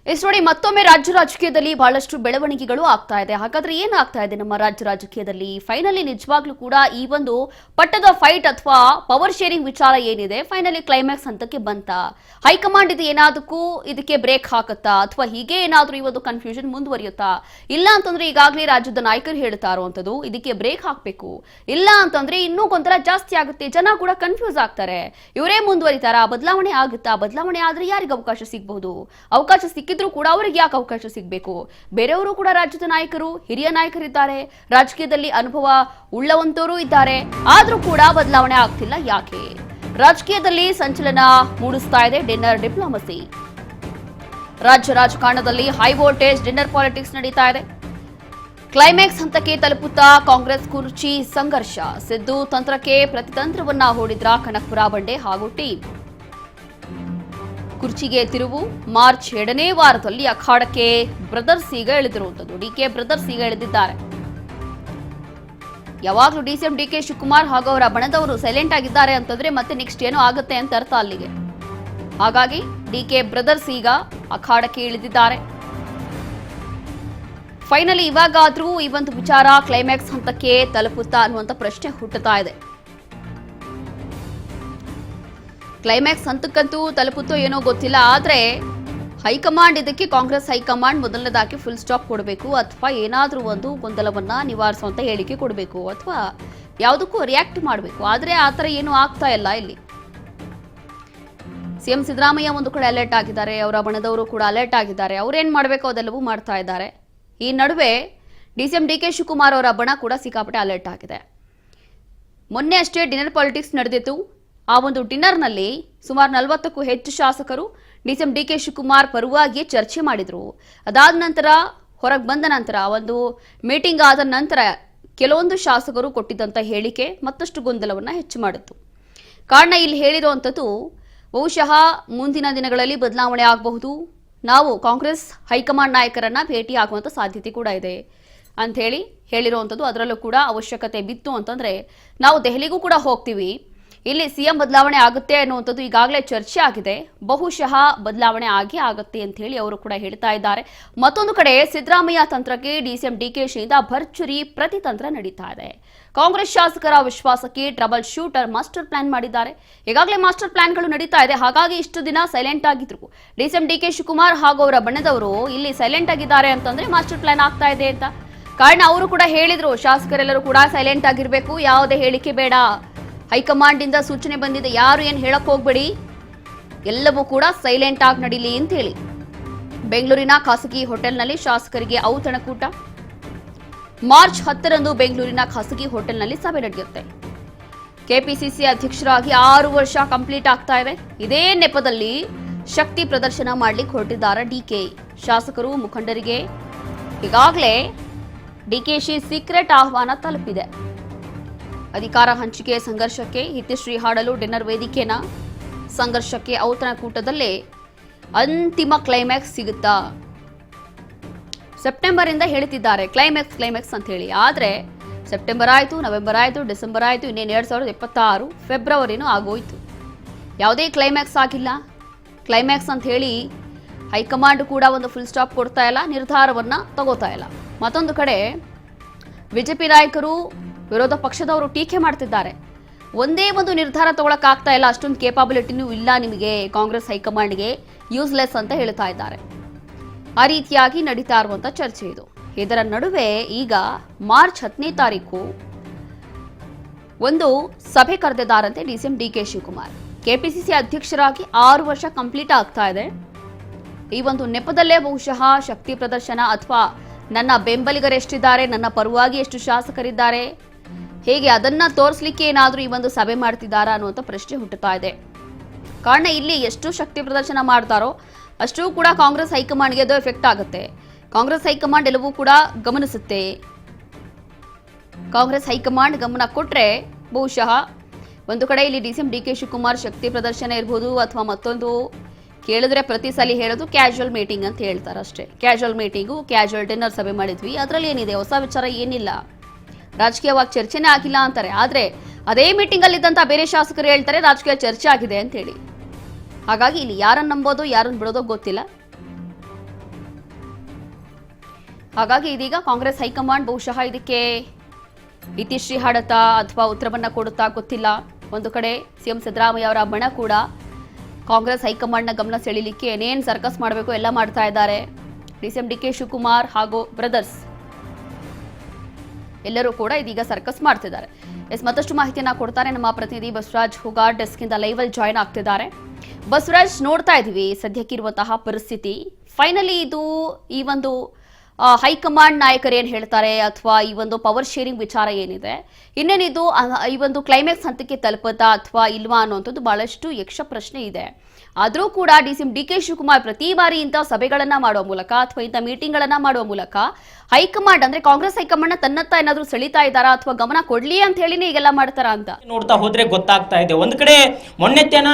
S ನೋಡಿ, ಮತ್ತೊಮ್ಮೆ ರಾಜ್ಯ ರಾಜಕೀಯದಲ್ಲಿ ಬಹಳಷ್ಟು ಬೆಳವಣಿಗೆಗಳು ಆಗ್ತಾ ಇದೆ. ಹಾಗಾದ್ರೆ ಏನಾಗ್ತಾ ಇದೆ ನಮ್ಮ ರಾಜ್ಯ ರಾಜಕೀಯದಲ್ಲಿ? ಫೈನಲಿ ನಿಜವಾಗ್ಲೂ ಕೂಡ ಈ ಒಂದು ಪಟ್ಟದ ಫೈಟ್ ಅಥವಾ ಪವರ್ ಶೇರಿಂಗ್ ವಿಚಾರ ಏನಿದೆ ಫೈನಲಿ ಕ್ಲೈಮ್ಯಾಕ್ಸ್ ಹಂತಕ್ಕೆ ಬಂತ? ಹೈಕಮಾಂಡ್ ಇದು ಏನಾದಕ್ಕೂ ಇದಕ್ಕೆ ಬ್ರೇಕ್ ಹಾಕುತ್ತಾ ಅಥವಾ ಹೀಗೆ ಏನಾದ್ರೂ ಈ ಒಂದು ಕನ್ಫ್ಯೂಷನ್ ಮುಂದುವರಿಯುತ್ತಾ? ಇಲ್ಲ ಅಂತಂದ್ರೆ ಈಗಾಗಲೇ ರಾಜ್ಯದ ನಾಯಕರು ಹೇಳ್ತಾ ಇರುವಂತದ್ದು ಇದಕ್ಕೆ ಬ್ರೇಕ್ ಹಾಕಬೇಕು, ಇಲ್ಲ ಅಂತಂದ್ರೆ ಇನ್ನೂ ಗೊಂದಲ ಜಾಸ್ತಿ ಆಗುತ್ತೆ, ಜನ ಕೂಡ ಕನ್ಫ್ಯೂಸ್ ಆಗ್ತಾರೆ, ಇವರೇ ಮುಂದುವರಿತಾರಾ, ಬದಲಾವಣೆ ಆಗುತ್ತಾ, ಬದಲಾವಣೆ ಆದ್ರೆ ಯಾರಿಗೆ ಅವಕಾಶ ಸಿಗಬಹುದು, ಅವಕಾಶ ಸಿಕ್ಕಿದ್ರು ಕೂಡ ಅವರಿಗೆ ಯಾಕೆ ಅವಕಾಶ ಸಿಗಬೇಕು? ಬೇರೆಯವರು ಕೂಡ ರಾಜ್ಯದ ನಾಯಕರು, ಹಿರಿಯ ನಾಯಕರಿದ್ದಾರೆ, ರಾಜಕೀಯದಲ್ಲಿ ಅನುಭವ ಉಳ್ಳವಂತವರು ಇದ್ದಾರೆ, ಆದ್ರೂ ಕೂಡ ಬದಲಾವಣೆ ಆಗ್ತಿಲ್ಲ ಯಾಕೆ? ರಾಜಕೀಯದಲ್ಲಿ ಸಂಚಲನ ಮೂಡಿಸ್ತಾ ಇದೆ ಡಿನ್ನರ್ ಡಿಪ್ಲೊಮಸಿ. ರಾಜ್ಯ ರಾಜಕಾರಣದಲ್ಲಿ ಹೈ ವೋಲ್ಟೇಜ್ ಡಿನ್ನರ್ ಪಾಲಿಟಿಕ್ಸ್ ನಡೀತಾ ಇದೆ. ಕ್ಲೈಮ್ಯಾಕ್ಸ್ ಹಂತಕ್ಕೆ ತಲುಪುತ್ತಾ ಕಾಂಗ್ರೆಸ್ ಕುರ್ಚಿ ಸಂಘರ್ಷ. ಸಿದ್ದು ತಂತ್ರಕ್ಕೆ ಪ್ರತಿತಂತ್ರವನ್ನ ಹೂಡಿದ್ರ ಕನಕಪುರ ಬಂಡೆ ಹಾಗೂ ಟೀಮ್. ಕುರ್ಚಿಗೆ ತಿರುವು. ಮಾರ್ಚ್ 2ನೇ ವಾರದಲ್ಲಿ ಅಖಾಡಕ್ಕೆ ಬ್ರದರ್ಸ್ ಈಗ ಇಳಿದಿರುವಂತದ್ದು. ಡಿಕೆ ಬ್ರದರ್ಸ್ ಈಗ ಇಳಿದಿದ್ದಾರೆ. ಯಾವಾಗಲೂ ಡಿಸಿಎಂ ಡಿಕೆ ಶಿವಕುಮಾರ್ ಹಾಗೂ ಅವರ ಬಣದವರು ಸೈಲೆಂಟ್ ಆಗಿದ್ದಾರೆ ಅಂತಂದ್ರೆ ಮತ್ತೆ ನೆಕ್ಸ್ಟ್ ಏನೋ ಆಗುತ್ತೆ ಅಂತ ಅರ್ಥ ಅಲ್ಲಿಗೆ. ಹಾಗಾಗಿ ಡಿಕೆ ಬ್ರದರ್ಸ್ ಈಗ ಅಖಾಡಕ್ಕೆ ಇಳಿದಿದ್ದಾರೆ. ಫೈನಲಿ ಇವಾಗಾದ್ರೂ ಈ ಒಂದು ವಿಚಾರ ಕ್ಲೈಮ್ಯಾಕ್ಸ್ ಹಂತಕ್ಕೆ ತಲುಪುತ್ತಾ ಅನ್ನುವಂಥ ಪ್ರಶ್ನೆ ಹುಟ್ಟುತ್ತಾ ಇದೆ. ಕ್ಲೈಮ್ಯಾಕ್ಸ್ ಹಂತಕ್ಕಂತೂ ತಲುಪುತ್ತೋ ಏನೋ ಗೊತ್ತಿಲ್ಲ, ಆದ್ರೆ ಹೈಕಮಾಂಡ್ ಇದಕ್ಕೆ ಕಾಂಗ್ರೆಸ್ ಹೈಕಮಾಂಡ್ ಮೊದಲನೇದಾಗಿ ಫುಲ್ ಸ್ಟಾಪ್ ಕೊಡಬೇಕು ಅಥವಾ ಏನಾದ್ರೂ ಒಂದು ಗೊಂದಲವನ್ನ ನಿವಾರಿಸುವಂತ ಹೇಳಿಕೆ ಕೊಡಬೇಕು ಅಥವಾ ಯಾವುದಕ್ಕೂ ರಿಯಾಕ್ಟ್ ಮಾಡಬೇಕು. ಆದ್ರೆ ಆತರ ಏನು ಆಗ್ತಾ ಇಲ್ಲ ಇಲ್ಲಿ. ಸಿಎಂ ಸಿದ್ದರಾಮಯ್ಯ ಒಂದು ಕಡೆ ಅಲರ್ಟ್ ಆಗಿದ್ದಾರೆ, ಅವರ ಬಣದವರು ಕೂಡ ಅಲರ್ಟ್ ಆಗಿದ್ದಾರೆ. ಅವ್ರೇನ್ ಮಾಡಬೇಕು ಅದೆಲ್ಲವೂ ಮಾಡ್ತಾ ಇದ್ದಾರೆ. ಈ ನಡುವೆ ಡಿಸಿಎಂ ಡಿಕೆ ಶಿವಕುಮಾರ್ ಅವರ ಬಣ ಕೂಡ ಸಿಕ್ಕಾಪಟ್ಟೆ ಅಲರ್ಟ್ ಆಗಿದೆ. ಮೊನ್ನೆ ಅಷ್ಟೇ ಡಿನ್ನರ್ ಪಾಲಿಟಿಕ್ಸ್ ನಡೆದಿತ್ತು. ಆ ಒಂದು ಡಿನ್ನರ್ನಲ್ಲಿ ಸುಮಾರು 40ಕ್ಕೂ ಹೆಚ್ಚು ಶಾಸಕರು ಡಿಸಿಎಂ ಡಿಕೆ ಶಿವಕುಮಾರ್ ಪರವಾಗಿ ಚರ್ಚೆ ಮಾಡಿದ್ರು. ಅದಾದ ನಂತರ ಹೊರಗೆ ಬಂದ ನಂತರ ಒಂದು ಮೀಟಿಂಗ್ ಆದ ನಂತರ ಕೆಲವೊಂದು ಶಾಸಕರು ಕೊಟ್ಟಿದ್ದಂಥ ಹೇಳಿಕೆ ಮತ್ತಷ್ಟು ಗೊಂದಲವನ್ನು ಹೆಚ್ಚು ಮಾಡಿತ್ತು. ಕಾರಣ ಇಲ್ಲಿ ಹೇಳಿರುವಂಥದ್ದು ಬಹುಶಃ ಮುಂದಿನ ದಿನಗಳಲ್ಲಿ ಬದಲಾವಣೆ ಆಗಬಹುದು, ನಾವು ಕಾಂಗ್ರೆಸ್ ಹೈಕಮಾಂಡ್ ನಾಯಕರನ್ನ ಭೇಟಿ ಆಗುವಂಥ ಸಾಧ್ಯತೆ ಕೂಡ ಇದೆ ಅಂತ ಹೇಳಿರುವಂಥದ್ದು. ಅದರಲ್ಲೂ ಕೂಡ ಅವಶ್ಯಕತೆ ಬಿತ್ತು ಅಂತಂದ್ರೆ ನಾವು ದೆಹಲಿಗೂ ಕೂಡ ಹೋಗ್ತೀವಿ, ಇಲ್ಲಿ ಸಿಎಂ ಬದಲಾವಣೆ ಆಗುತ್ತೆ ಅನ್ನುವಂಥದ್ದು ಈಗಾಗಲೇ ಚರ್ಚೆ ಆಗಿದೆ, ಬಹುಶಃ ಬದಲಾವಣೆ ಆಗುತ್ತೆ ಅಂತ ಹೇಳಿ ಅವರು ಕೂಡ ಹೇಳ್ತಾ ಇದ್ದಾರೆ. ಮತ್ತೊಂದು ಕಡೆ ಸಿದ್ದರಾಮಯ್ಯ ತಂತ್ರಕ್ಕೆ ಡಿಸಿಎಂ ಡಿಕೆಶಿಯಿಂದ ಭರ್ಜರಿ ಪ್ರತಿತಂತ್ರ ನಡೀತಾ ಇದೆ. ಕಾಂಗ್ರೆಸ್ ಶಾಸಕರ ವಿಶ್ವಾಸಕ್ಕೆ ಟ್ರಬಲ್ ಶೂಟರ್ ಮಾಸ್ಟರ್ ಪ್ಲಾನ್ ಮಾಡಿದ್ದಾರೆ. ಈಗಾಗಲೇ ಮಾಸ್ಟರ್ ಪ್ಲಾನ್ಗಳು ನಡೀತಾ ಇದೆ. ಹಾಗಾಗಿ ಇಷ್ಟು ದಿನ ಸೈಲೆಂಟ್ ಆಗಿದ್ರು ಡಿಸಿಎಂ ಡಿಕೆ ಶಿವಕುಮಾರ್ ಹಾಗೂ ಅವರ ಬಣದವರು ಇಲ್ಲಿ ಸೈಲೆಂಟ್ ಆಗಿದ್ದಾರೆ ಅಂತಂದ್ರೆ ಮಾಸ್ಟರ್ ಪ್ಲಾನ್ ಆಗ್ತಾ ಇದೆ ಅಂತ. ಕಾರಣ ಅವರು ಕೂಡ ಹೇಳಿದ್ರು, ಶಾಸಕರೆಲ್ಲರೂ ಕೂಡ ಸೈಲೆಂಟ್ ಆಗಿರ್ಬೇಕು, ಯಾವುದೇ ಹೇಳಿಕೆ ಬೇಡ, ಹೈಕಮಾಂಡ್ ಇಂದ ಸೂಚನೆ ಬಂದಿದೆ, ಯಾರು ಏನು ಹೇಳಕ್ ಹೋಗ್ಬೇಡಿ, ಎಲ್ಲವೂ ಕೂಡ ಸೈಲೆಂಟ್ ಆಗಿ ನಡೀಲಿ ಅಂತ ಹೇಳಿ. ಬೆಂಗಳೂರಿನ ಖಾಸಗಿ ಹೋಟೆಲ್ನಲ್ಲಿ ಶಾಸಕರಿಗೆ ಔತಣಕೂಟ. ಮಾರ್ಚ್ 10ರಂದು ಬೆಂಗಳೂರಿನ ಖಾಸಗಿ ಹೋಟೆಲ್ನಲ್ಲಿ ಸಭೆ ನಡೆಯುತ್ತೆ. ಕೆಪಿಸಿಸಿ ಅಧ್ಯಕ್ಷರಾಗಿ 6 ವರ್ಷ ಕಂಪ್ಲೀಟ್ ಆಗ್ತಾ ಇದೆ. ಇದೇ ನೆಪದಲ್ಲಿ ಶಕ್ತಿ ಪ್ರದರ್ಶನ ಮಾಡ್ಲಿಕ್ಕೆ ಹೊರಟಿದ್ದಾರೆ ಡಿಕೆ. ಶಾಸಕರು ಮುಖಂಡರಿಗೆ ಈಗಾಗಲೇ ಡಿಕೆಶಿ ಸೀಕ್ರೆಟ್ ಆಹ್ವಾನ ತಲುಪಿದೆ. ಅಧಿಕಾರ ಹಂಚಿಕೆ ಸಂಘರ್ಷಕ್ಕೆ ಹಿತಶ್ರೀ ಹಾಡಲು ಡಿನ್ನರ್ ವೇದಿಕೆನ, ಸಂಘರ್ಷಕ್ಕೆ ಔತಣಕೂಟದಲ್ಲೇ ಅಂತಿಮ ಕ್ಲೈಮ್ಯಾಕ್ಸ್ ಸಿಗುತ್ತಾ? ಸೆಪ್ಟೆಂಬರ್ ಇಂದ ಹೇಳ್ತಿದ್ದಾರೆ ಕ್ಲೈಮ್ಯಾಕ್ಸ್ ಅಂತ ಹೇಳಿ. ಆದ್ರೆ ಸೆಪ್ಟೆಂಬರ್ ಆಯ್ತು, ನವೆಂಬರ್ ಆಯ್ತು, ಡಿಸೆಂಬರ್ ಆಯ್ತು, ಇನ್ನೇನು 2026 ಫೆಬ್ರವರಿನೂ ಆಗೋಯ್ತು, ಯಾವುದೇ ಕ್ಲೈಮ್ಯಾಕ್ಸ್ ಆಗಿಲ್ಲ. ಕ್ಲೈಮ್ಯಾಕ್ಸ್ ಅಂತ ಹೇಳಿ ಹೈಕಮಾಂಡ್ ಕೂಡ ಒಂದು ಫುಲ್ ಸ್ಟಾಪ್ ಕೊಡ್ತಾ ಇಲ್ಲ, ನಿರ್ಧಾರವನ್ನ ತಗೋತಾ ಇಲ್ಲ. ಮತ್ತೊಂದು ಕಡೆ ಬಿಜೆಪಿ ನಾಯಕರು ವಿರೋಧ ಪಕ್ಷದವರು ಟೀಕೆ ಮಾಡ್ತಿದ್ದಾರೆ. ಒಂದೇ ಒಂದು ನಿರ್ಧಾರ ತಗೊಳಕ್ ಆಗ್ತಾ ಇಲ್ಲ, ಅಷ್ಟೊಂದು ಕೇಪಬಿಲಿಟಿನೂ ಇಲ್ಲ ನಿಮಗೆ, ಕಾಂಗ್ರೆಸ್ ಹೈಕಮಾಂಡ್ಗೆ ಯೂಸ್ಲೆಸ್ ಅಂತ ಹೇಳ್ತಾ ಇದ್ದಾರೆ. ಆ ರೀತಿಯಾಗಿ ನಡೀತಾ ಇರುವಂತ ಚರ್ಚೆ ಇದು. ಇದರ ನಡುವೆ ಈಗ ಮಾರ್ಚ್ 10ನೇ ತಾರೀಕು ಒಂದು ಸಭೆ ಕರೆದಿದ್ದಾರಂತೆ ಡಿಸಿಎಂ ಡಿಕೆ ಶಿವಕುಮಾರ್. ಕೆಪಿಸಿಸಿ ಅಧ್ಯಕ್ಷರಾಗಿ 6 ವರ್ಷ ಕಂಪ್ಲೀಟ್ ಆಗ್ತಾ ಇದೆ. ಈ ಒಂದು ನೆಪದಲ್ಲೇ ಬಹುಶಃ ಶಕ್ತಿ ಪ್ರದರ್ಶನ ಅಥವಾ ನನ್ನ ಬೆಂಬಲಿಗರೆಷ್ಟಿದ್ದಾರೆ, ನನ್ನ ಪರವಾಗಿ ಎಷ್ಟು ಶಾಸಕರಿದ್ದಾರೆ, ಹೇಗೆ ಅದನ್ನ ತೋರಿಸಲಿಕ್ಕೆ ಏನಾದರೂ ಈ ಒಂದು ಸಭೆ ಮಾಡ್ತಿದ್ದಾರಾ ಅನ್ನುವಂಥ ಪ್ರಶ್ನೆ ಹುಟ್ಟುತ್ತಾ ಇದೆ. ಕಾರಣ ಇಲ್ಲಿ ಎಷ್ಟು ಶಕ್ತಿ ಪ್ರದರ್ಶನ ಮಾಡ್ತಾರೋ ಅಷ್ಟು ಕೂಡ ಕಾಂಗ್ರೆಸ್ ಹೈಕಮಾಂಡ್ಗೆ ಅದು ಎಫೆಕ್ಟ್ ಆಗುತ್ತೆ. ಕಾಂಗ್ರೆಸ್ ಹೈಕಮಾಂಡ್ ಎಲ್ಲವೂ ಕೂಡ ಗಮನಿಸುತ್ತೆ. ಕಾಂಗ್ರೆಸ್ ಹೈಕಮಾಂಡ್ ಗಮನ ಕೊಟ್ರೆ ಬಹುಶಃ ಒಂದು ಕಡೆ ಇಲ್ಲಿ ಡಿಸಿಎಂ ಡಿಕೆ ಶಿವಕುಮಾರ್ ಶಕ್ತಿ ಪ್ರದರ್ಶನ ಇರ್ಬೋದು ಅಥವಾ ಮತ್ತೊಂದು ಕೇಳಿದ್ರೆ ಪ್ರತಿ ಸಲ ಹೇಳೋದು ಕ್ಯಾಶುವಲ್ ಮೀಟಿಂಗ್ ಅಂತ ಹೇಳ್ತಾರೆ ಅಷ್ಟೇ. ಕ್ಯಾಶುವಲ್ ಮೀಟಿಂಗು, ಕ್ಯಾಶುವಲ್ ಡಿನ್ನರ್ ಸಭೆ ಮಾಡಿದ್ವಿ, ಅದರಲ್ಲಿ ಏನಿದೆ, ಹೊಸ ವಿಚಾರ ಏನಿಲ್ಲ, ರಾಜಕೀಯವಾಗಿ ಚರ್ಚೆನೇ ಆಗಿಲ್ಲ ಅಂತಾರೆ. ಆದ್ರೆ ಅದೇ ಮೀಟಿಂಗ್ ಅಲ್ಲಿ ಇದ್ದಂತ ಬೇರೆ ಶಾಸಕರು ಹೇಳ್ತಾರೆ ರಾಜಕೀಯ ಚರ್ಚೆ ಆಗಿದೆ ಅಂತ ಹೇಳಿ. ಹಾಗಾಗಿ ಇಲ್ಲಿ ಯಾರನ್ನ ನಂಬೋದು ಯಾರನ್ನ ಬಿಡೋದೋ ಗೊತ್ತಿಲ್ಲ. ಹಾಗಾಗಿ ಇದೀಗ ಕಾಂಗ್ರೆಸ್ ಹೈಕಮಾಂಡ್ ಬಹುಶಃ ಇದಕ್ಕೆ ಇತಿಶ್ರೀ ಹಾಡತಾ ಅಥವಾ ಉತ್ತರವನ್ನ ಕೊಡುತ್ತಾ ಗೊತ್ತಿಲ್ಲ. ಒಂದು ಕಡೆ ಸಿಎಂ ಸಿದ್ದರಾಮಯ್ಯ ಅವರ ಬಣ ಕೂಡ ಕಾಂಗ್ರೆಸ್ ಹೈಕಮಾಂಡ್ನ ಗಮನ ಸೆಳೀಲಿಕ್ಕೆ ಏನೇನು ಸರ್ಕಸ್ ಮಾಡಬೇಕು ಎಲ್ಲ ಮಾಡ್ತಾ ಇದ್ದಾರೆ. ಡಿಸಿಎಂ ಡಿಕೆ ಶಿವಕುಮಾರ್ ಹಾಗೂ ಬ್ರದರ್ಸ್ ಎಲ್ಲರೂ ಕೂಡ ಇದೀಗ ಸರ್ಕಸ್ ಮಾಡ್ತಿದ್ದಾರೆ. ಮತ್ತಷ್ಟು ಮಾಹಿತಿಯನ್ನ ಕೊಡ್ತಾರೆ ನಮ್ಮ ಪ್ರತಿನಿಧಿ ಬಸವರಾಜ್ ಹುಗಾರ್. ಡೆಸ್ಕಿಂದ ಲೈವಲ್ಲಿ ಜಾಯ್ನ್ ಆಗ್ತಿದ್ದಾರೆ. ಬಸವರಾಜ್, ನೋಡ್ತಾ ಇದೀವಿ ಸದ್ಯಕ್ಕಿರುವಂತಹ ಪರಿಸ್ಥಿತಿ. ಫೈನಲಿ ಇದು ಈ ಒಂದು ಹೈಕಮಾಂಡ್ ನಾಯಕರು ಏನ್ ಹೇಳ್ತಾರೆ ಅಥವಾ ಈ ಒಂದು ಪವರ್ ಶೇರಿಂಗ್ ವಿಚಾರ ಏನಿದೆ, ಇನ್ನೇನಿದು ಈ ಒಂದು ಕ್ಲೈಮ್ಯಾಕ್ಸ್ ಹಂತಕ್ಕೆ ತಲುಪುತ್ತಾ ಅಥವಾ ಇಲ್ವಾ ಅನ್ನುವಂಥದ್ದು ಬಹಳಷ್ಟು ಯಕ್ಷ ಪ್ರಶ್ನೆ ಇದೆ. ಆದರೂ ಕೂಡ ಡಿಸಿಎಂ ಡಿಕೆ ಶಿವಕುಮಾರ್ ಪ್ರತಿ ಬಾರಿ ಇಂಥ ಸಭೆಗಳನ್ನ ಮಾಡುವ ಮೂಲಕ ಅಥವಾ ಇಂಥ ಮೀಟಿಂಗ್ ಗಳನ್ನ ಮಾಡುವ ಮೂಲಕ ಹೈಕಮಾಂಡ್ ಅಂದ್ರೆ ಕಾಂಗ್ರೆಸ್ ಹೈಕಮಾಂಡ್ ತನ್ನತ್ತ ಏನಾದ್ರು ಸೆಳೀತಾ ಇದ್ದಾರಾ ಅಥವಾ ಗಮನ ಕೊಡ್ಲಿ ಅಂತ ಹೇಳಿನೇ ಈಗೆಲ್ಲ ಮಾಡ್ತಾರ ಅಂತ ನೋಡ್ತಾ ಹೋದ್ರೆ ಗೊತ್ತಾಗ್ತಾ ಇದೆ. ಒಂದ್ ಕಡೆ ಮೊನ್ನೆತ್ತೇನ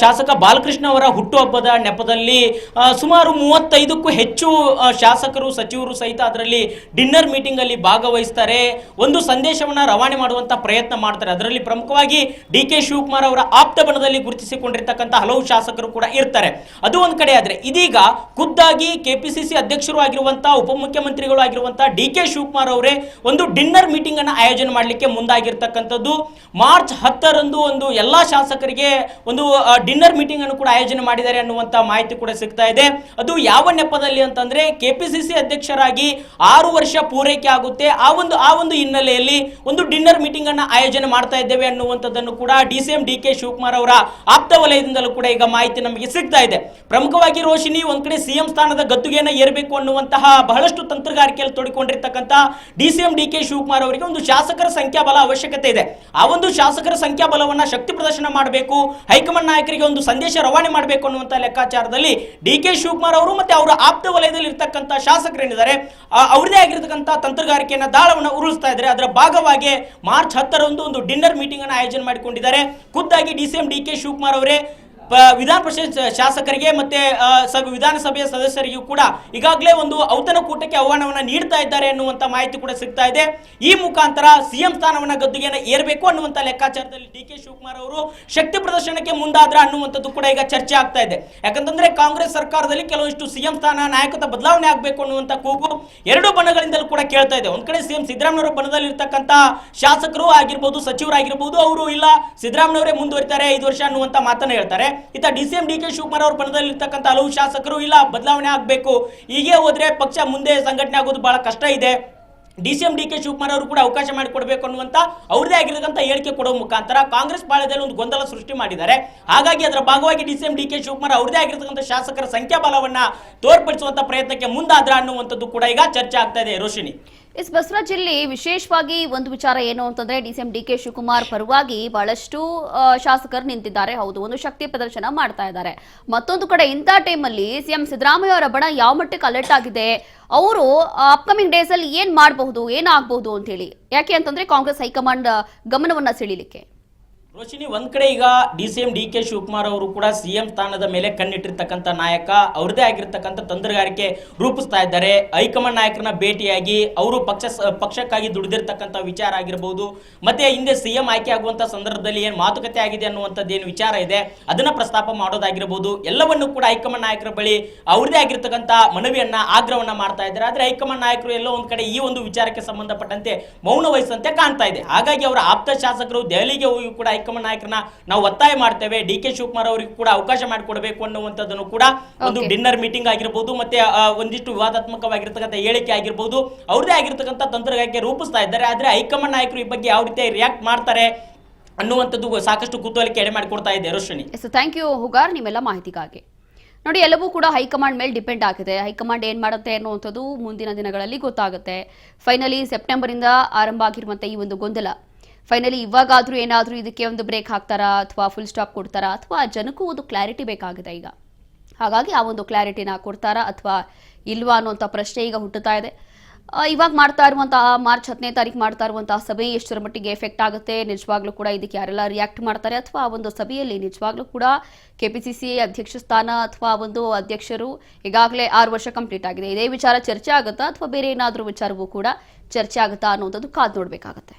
ಶಾಸಕ ಬಾಲಕೃಷ್ಣ ಅವರ ಹುಟ್ಟುಹಬ್ಬದ ನೆಪದಲ್ಲಿ ಸುಮಾರು 35ಕ್ಕೂ ಹೆಚ್ಚು ಶಾಸಕರು ಸಚಿವರು ಸಹಿತ ಅದರಲ್ಲಿ ಡಿನ್ನರ್ ಮೀಟಿಂಗ್ ಅಲ್ಲಿ ಭಾಗವಹಿಸ್ತಾರೆ. ಒಂದು ಸಂದೇಶವನ್ನ ರವಾನೆ ಮಾಡುವಂತ ಪ್ರಯತ್ನ ಮಾಡ್ತಾರೆ. ಅದರಲ್ಲಿ ಪ್ರಮುಖವಾಗಿ ಡಿಕೆ ಶಿವಕುಮಾರ್ ಅವರ ಆಪ್ತ ಬಣದಲ್ಲಿ ಗುರುತಿಸಿಕೊಂಡಿರ್ತಕ್ಕಂಥ ಹಲವು ಶಾಸಕರು ಕೂಡ ಇರ್ತಾರೆ. ಅದು ಒಂದ್ ಕಡೆ ಆದ್ರೆ ಇದೀಗ ಖುದ್ದಾಗಿ ಕೆಪಿಸಿಸಿ ಅಧ್ಯಕ್ಷರು ಆಗಿರುವಂತಹ ಉಪಮುಖ್ಯಮಂತ್ರಿಗಳು ಆಗಿರುವಂತಹ ಡಿಕೆ ಶಿವಕುಮಾರ್ ಅವರೇ ಒಂದು ಡಿನ್ನರ್ ಮೀಟಿಂಗ್ ಅನ್ನು ಆಯೋಜನೆ ಮಾಡಲಿಕ್ಕೆ ಮುಂದಾಗಿರ್ತಕ್ಕಂಥದ್ದು. ಮಾರ್ಚ್ 10ರಂದು ಒಂದು ಎಲ್ಲಾ ಶಾಸಕರಿಗೆ ಒಂದು ಡಿನ್ನರ್ ಮೀಟಿಂಗ್ ಅನ್ನು ಕೂಡ ಆಯೋಜನೆ ಮಾಡಿದ್ದಾರೆ ಅನ್ನುವಂತ ಮಾಹಿತಿ ಕೂಡ ಸಿಗ್ತಾ ಇದೆ. ಅದು ಯಾವ ನೆಪದಲ್ಲಿ ಅಂತಂದ್ರೆ ಕೆಪಿಸಿಸಿ ಅಧ್ಯಕ್ಷರಾಗಿ 6 ವರ್ಷ ಪೂರೈಕೆ ಆಗುತ್ತೆ. ಆ ಒಂದು ಹಿನ್ನೆಲೆಯಲ್ಲಿ ಒಂದು ಡಿನ್ನರ್ ಮೀಟಿಂಗ್ ಅನ್ನ ಆಯೋಜನೆ ಮಾಡ್ತಾ ಇದ್ದೇವೆ ಅನ್ನುವಂಥದ್ದನ್ನು ಕೂಡ ಡಿಸಿಎಂ ಡಿಕೆ ಶಿವಕುಮಾರ್ ಅವರ ಆಪ್ತ ವಲಯದಿಂದಲೂ ಕೂಡ ಈಗ ಮಾಹಿತಿ ನಮಗೆ ಸಿಗ್ತಾ ಇದೆ. ಪ್ರಮುಖವಾಗಿ ರೋಶಿನಿ, ಒಂದ್ ಕಡೆ ಸಿಎಂ ಸ್ಥಾನದ ಗದ್ದುಗೆಯನ್ನ ಏರಬೇಕು ಅನ್ನುವಂತಹ ಬಹಳಷ್ಟು ತಂತ್ರಗಾರಿಕೆಯಲ್ಲಿ ತೊಡಿಕೊಂಡಿರ್ತಕ್ಕಂಥ ಡಿಸಿಎಂ ಡಿಕೆ ಶಿವಕುಮಾರ್ ಅವರಿಗೆ ಒಂದು ಶಾಸಕರ ಸಂಖ್ಯಾಬಲ ಅವಶ್ಯಕತೆ ಇದೆ. ಆ ಒಂದು ಶಾಸಕರ ಸಂಖ್ಯಾಬಲವನ್ನ ಶಕ್ತಿ ಪ್ರದರ್ಶನ ಮಾಡಬೇಕು, ಹೈಕಮಾಂಡ್ ನಾಯಕರಿಗೆ ಒಂದು ಸಂದೇಶ ರವಾನೆ ಮಾಡಬೇಕು ಅನ್ನುವಂಥ ಲೆಕ್ಕಾಚಾರದಲ್ಲಿ ಡಿಕೆ ಶಿವಕುಮಾರ್ ಅವರು ಮತ್ತೆ ಅವರ ಆಪ್ತ ವಲಯದಲ್ಲಿ ಇರ್ತಕ್ಕಂಥ ಶಾಸಕರೇನಿದ್ದಾರೆ ಅವರದೇ ಆಗಿರತಕ್ಕಂಥ ತಂತ್ರಗಾರಿಕೆಯನ್ನ ದಾಳವನ್ನು ಉರುಳಿಸ್ತಾ ಇದ್ದಾರೆ. ಅದರ ಭಾಗವಾಗಿ ಮಾರ್ಚ್ 10ರಂದು ಒಂದು ಡಿನ್ನರ್ ಮೀಟಿಂಗ್ ಅನ್ನು ಆಯೋಜನೆ ಮಾಡಿಕೊಂಡಿದ್ದಾರೆ. ಖುದ್ದಾಗಿ ಡಿಸಿಎಂ ಡಿಕೆ ಶಿವಕುಮಾರ್ ಅವರೇ ವಿಧಾನ ಪರಿಷತ್ ಶಾಸಕರಿಗೆ ಮತ್ತೆ ವಿಧಾನಸಭೆಯ ಸದಸ್ಯರಿಗೂ ಕೂಡ ಈಗಾಗಲೇ ಒಂದು ಔತಣಕೂಟಕ್ಕೆ ಆಹ್ವಾನವನ್ನ ನೀಡ್ತಾ ಇದ್ದಾರೆ ಅನ್ನುವಂತ ಮಾಹಿತಿ ಕೂಡ ಸಿಗ್ತಾ ಇದೆ. ಈ ಮುಖಾಂತರ ಸಿಎಂ ಸ್ಥಾನವನ್ನ ಗದ್ದುಗೆಯನ್ನು ಏರಬೇಕು ಅನ್ನುವಂತ ಲೆಕ್ಕಾಚಾರದಲ್ಲಿ ಡಿಕೆ ಶಿವಕುಮಾರ್ ಅವರು ಶಕ್ತಿ ಪ್ರದರ್ಶನಕ್ಕೆ ಮುಂದಾದ್ರ ಅನ್ನುವಂಥದ್ದು ಕೂಡ ಈಗ ಚರ್ಚೆ ಆಗ್ತಾ ಇದೆ. ಯಾಕಂತಂದ್ರೆ ಕಾಂಗ್ರೆಸ್ ಸರ್ಕಾರದಲ್ಲಿ ಕೆಲವಷ್ಟು ಸಿಎಂ ಸ್ಥಾನ ನಾಯಕತ್ವ ಬದಲಾವಣೆ ಆಗಬೇಕು ಅನ್ನುವಂತ ಕೂಗು ಎರಡು ಬಣಗಳಿಂದಲೂ ಕೂಡ ಕೇಳ್ತಾ ಇದೆ. ಒಂದ್ ಕಡೆ ಸಿಎಂ ಸಿದ್ದರಾಮಯ್ಯ ಬಣದಲ್ಲಿ ಇರ್ತಕ್ಕಂಥ ಶಾಸಕರು ಆಗಿರ್ಬೋದು, ಸಚಿವರಾಗಿರ್ಬೋದು, ಅವರು ಇಲ್ಲ ಸಿದ್ದರಾಮಯ್ಯವರೇ ಮುಂದುವರಿತಾರೆ 5 ವರ್ಷ ಅನ್ನುವಂತ ಮಾತನ್ನ ಹೇಳ್ತಾರೆ. ಇತ್ತ ಡಿಸಿಎಂ ಡಿಕೆ ಶಿವಕುಮಾರ್ ಅವರ ಬಣದಲ್ಲಿ ಇರ್ತಕ್ಕಂಥ ಹಲವು ಶಾಸಕರು ಇಲ್ಲ ಬದಲಾವಣೆ ಆಗಬೇಕು, ಹೀಗೆ ಹೋದ್ರೆ ಪಕ್ಷ ಮುಂದೆ ಸಂಘಟನೆ ಆಗೋದು ಬಹಳ ಕಷ್ಟ ಇದೆ, ಡಿಸಿಎಂ ಡಿಕೆ ಶಿವಕುಮಾರ್ ಅವರು ಕೂಡ ಅವಕಾಶ ಮಾಡಿಕೊಡ್ಬೇಕು ಅನ್ನುವಂತ ಅವ್ರದೇ ಆಗಿರತಕ್ಕಂಥ ಹೇಳಿಕೆ ಕೊಡುವ ಮುಖಾಂತರ ಕಾಂಗ್ರೆಸ್ ಪಾಳ್ಯದಲ್ಲಿ ಒಂದು ಗೊಂದಲ ಸೃಷ್ಟಿ ಮಾಡಿದ್ದಾರೆ. ಹಾಗಾಗಿ ಅದರ ಭಾಗವಾಗಿ ಡಿಸಿಎಂ ಡಿಕೆ ಶಿವಕುಮಾರ್ ಅವ್ರದೇ ಆಗಿರತಕ್ಕಂಥ ಶಾಸಕರ ಸಂಖ್ಯಾಬಲವನ್ನ ತೋರ್ಪಡಿಸುವಂತ ಪ್ರಯತ್ನಕ್ಕೆ ಮುಂದಾದ್ರ ಅನ್ನುವಂಥದ್ದು ಕೂಡ ಈಗ ಚರ್ಚೆ ಆಗ್ತಾ ಇದೆ. ರೋಶಿನಿ, ಬಸವರಾಜ್, ಇಲ್ಲಿ ವಿಶೇಷವಾಗಿ ಒಂದು ವಿಚಾರ ಏನು ಅಂತಂದ್ರೆ ಡಿಸಿಎಂ ಡಿಕೆ ಶಿವಕುಮಾರ್ ಪರವಾಗಿ ಬಹಳಷ್ಟು ಶಾಸಕರು ನಿಂತಿದ್ದಾರೆ. ಹೌದು, ಒಂದು ಶಕ್ತಿ ಪ್ರದರ್ಶನ ಮಾಡ್ತಾ ಇದ್ದಾರೆ. ಮತ್ತೊಂದು ಕಡೆ ಇಂಥ ಟೈಮಲ್ಲಿ ಸಿಎಂ ಸಿದ್ದರಾಮಯ್ಯ ಅವರ ಬಣ ಯಾವ ಮಟ್ಟಕ್ಕೆ ಅಲರ್ಟ್ ಆಗಿದೆ, ಅವರು ಅಪ್ಕಮಿಂಗ್ ಡೇಸ್ ಅಲ್ಲಿ ಏನ್ ಮಾಡಬಹುದು, ಏನಾಗಬಹುದು ಅಂತ ಹೇಳಿ, ಯಾಕೆ ಅಂತಂದ್ರೆ ಕಾಂಗ್ರೆಸ್ ಹೈಕಮಾಂಡ್ ಗಮನವನ್ನ ಸೆಳೀಲಿಕ್ಕೆ. ರೋಶಿನಿ, ಒಂದ್ ಕಡೆ ಈಗ ಡಿಸಿಎಂ ಡಿಕೆ ಶಿವಕುಮಾರ್ ಅವರು ಕೂಡ ಸಿಎಂ ಸ್ಥಾನದ ಮೇಲೆ ಕಣ್ಣಿಟ್ಟಿರ್ತಕ್ಕಂಥ ನಾಯಕ, ಅವ್ರದೇ ಆಗಿರ್ತಕ್ಕಂಥ ತಂತ್ರಗಾರಿಕೆ ರೂಪಿಸ್ತಾ ಇದ್ದಾರೆ. ಹೈಕಮಾಂಡ್ ನಾಯಕರನ್ನ ಭೇಟಿಯಾಗಿ ಅವರು ಪಕ್ಷಕ್ಕಾಗಿ ದುಡಿದಿರ್ತಕ್ಕಂಥ ವಿಚಾರ ಆಗಿರ್ಬೋದು, ಮತ್ತೆ ಹಿಂದೆ ಸಿಎಂ ಆಯ್ಕೆ ಆಗುವಂತ ಸಂದರ್ಭದಲ್ಲಿ ಏನ್ ಮಾತುಕತೆ ಆಗಿದೆ ಅನ್ನುವಂಥದ್ದು ಏನು ವಿಚಾರ ಇದೆ ಅದನ್ನ ಪ್ರಸ್ತಾಪ ಮಾಡೋದಾಗಿರ್ಬೋದು, ಎಲ್ಲವನ್ನು ಕೂಡ ಹೈಕಮಾಂಡ್ ನಾಯಕರ ಬಳಿ ಅವ್ರದೇ ಆಗಿರ್ತಕ್ಕಂಥ ಮನವಿಯನ್ನ ಆಗ್ರಹವನ್ನ ಮಾಡ್ತಾ ಇದ್ದಾರೆ. ಆದ್ರೆ ಹೈಕಮಾಂಡ್ ನಾಯಕರು ಎಲ್ಲೋ ಒಂದ್ ಕಡೆ ಈ ಒಂದು ವಿಚಾರಕ್ಕೆ ಸಂಬಂಧಪಟ್ಟಂತೆ ಮೌನ ವಹಿಸಂತೆ ಕಾಣ್ತಾ ಇದೆ. ಹಾಗಾಗಿ ಅವರ ಆಪ್ತ ಶಾಸಕರು ದೆಹಲಿಗೆ ಹೋಗಿ ಕೂಡ ಹೈಕಮಾಂಡ್ ನಾಯಕರನ್ನ ನಾವು ಒತ್ತಾಯ ಮಾಡ್ತೇವೆ, ಡಿಕೆ ಶಿವಕುಮಾರ್ ಅವರಿಗೆ ಕೂಡ ಅವಕಾಶ ಮಾಡಿಕೊಡಬೇಕು ಅನ್ನುವಂಥದ್ದನ್ನು ಕೂಡ ಒಂದು ಡಿನ್ನರ್ ಮೀಟಿಂಗ್ ಆಗಿರಬಹುದು, ಮತ್ತೆ ಒಂದಿಷ್ಟು ವಿವಾದಾತ್ಮಕವಾಗಿರ್ತಕ್ಕಂಥ ಹೇಳಿಕೆ ಆಗಿರಬಹುದು, ಅವ್ರದೇ ಆಗಿರ್ತಕ್ಕಂಥ ತಂತ್ರಗಾರಿಕೆ ರೂಪಿಸ್ತಾ ಇದ್ದಾರೆ. ಆದ್ರೆ ಹೈಕಮಾಂಡ್ ನಾಯಕರು ಈ ಬಗ್ಗೆ ಯಾವ ರೀತಿ ರಿಯಾಕ್ಟ್ ಮಾಡ್ತಾರೆ ಅನ್ನುವಂಥದ್ದು ಸಾಕಷ್ಟು ಕುತೂಹಲಕ್ಕೆ ಎಡೆ ಮಾಡಿಕೊಡ್ತಾ ಇದೆ. ರೋಶಿನಿ, ಥ್ಯಾಂಕ್ ಯು ಹುಗಾರ್ ನಿಮ್ಮೆಲ್ಲ ಮಾಹಿತಿಗಾಗಿ. ನೋಡಿ, ಎಲ್ಲವೂ ಕೂಡ ಹೈಕಮಾಂಡ್ ಮೇಲೆ ಡಿಪೆಂಡ್ ಆಗಿದೆ. ಹೈಕಮಾಂಡ್ ಏನ್ ಮಾಡುತ್ತೆ ಅನ್ನುವಂಥದ್ದು ಮುಂದಿನ ದಿನಗಳಲ್ಲಿ ಗೊತ್ತಾಗುತ್ತೆ. ಫೈನಲಿ ಸೆಪ್ಟೆಂಬರ್ ಇಂದ ಆರಂಭ ಆಗಿರುವಂತಹ ಈ ಒಂದು ಗೊಂದಲ ಫೈನಲಿ ಇವಾಗಾದ್ರೂ ಏನಾದ್ರೂ ಇದಕ್ಕೆ ಒಂದು ಬ್ರೇಕ್ ಹಾಕ್ತಾರಾ ಅಥವಾ ಫುಲ್ ಸ್ಟಾಪ್ ಕೊಡ್ತಾರಾ ಅಥವಾ ಜನಕ್ಕೂ ಒಂದು ಕ್ಲಾರಿಟಿ ಬೇಕಾಗಿದೆ ಈಗ. ಹಾಗಾಗಿ ಆ ಒಂದು ಕ್ಲಾರಿಟಿನ ಕೊಡ್ತಾರಾ ಅಥವಾ ಇಲ್ವಾ ಅನ್ನುವಂಥ ಪ್ರಶ್ನೆ ಈಗ ಹುಟ್ಟುತ್ತಾ ಇದೆ. ಇವಾಗ ಮಾಡ್ತಾ ಇರುವಂತಹ ಮಾರ್ಚ್ 10ನೇ ತಾರೀಕು ಮಾಡ್ತಾ ಇರುವಂತಹ ಸಭೆ ಎಷ್ಟರ ಮಟ್ಟಿಗೆ ಎಫೆಕ್ಟ್ ಆಗುತ್ತೆ, ನಿಜವಾಗ್ಲೂ ಕೂಡ ಇದಕ್ಕೆ ಯಾರೆಲ್ಲ ರಿಯಾಕ್ಟ್ ಮಾಡ್ತಾರೆ ಅಥವಾ ಆ ಒಂದು ಸಭೆಯಲ್ಲಿ ನಿಜವಾಗ್ಲೂ ಕೂಡ ಕೆಪಿಸಿಸಿ ಅಧ್ಯಕ್ಷ ಸ್ಥಾನ ಅಥವಾ ಒಂದು ಅಧ್ಯಕ್ಷರು ಈಗಾಗಲೇ 6 ವರ್ಷ ಕಂಪ್ಲೀಟ್ ಆಗಿದೆ, ಇದೇ ವಿಚಾರ ಚರ್ಚೆ ಆಗುತ್ತಾ ಅಥವಾ ಬೇರೆ ಏನಾದರೂ ವಿಚಾರವೂ ಕೂಡ ಚರ್ಚೆ ಆಗುತ್ತಾ ಅನ್ನುವಂಥದ್ದು ಕಾದು ನೋಡಬೇಕಾಗತ್ತೆ.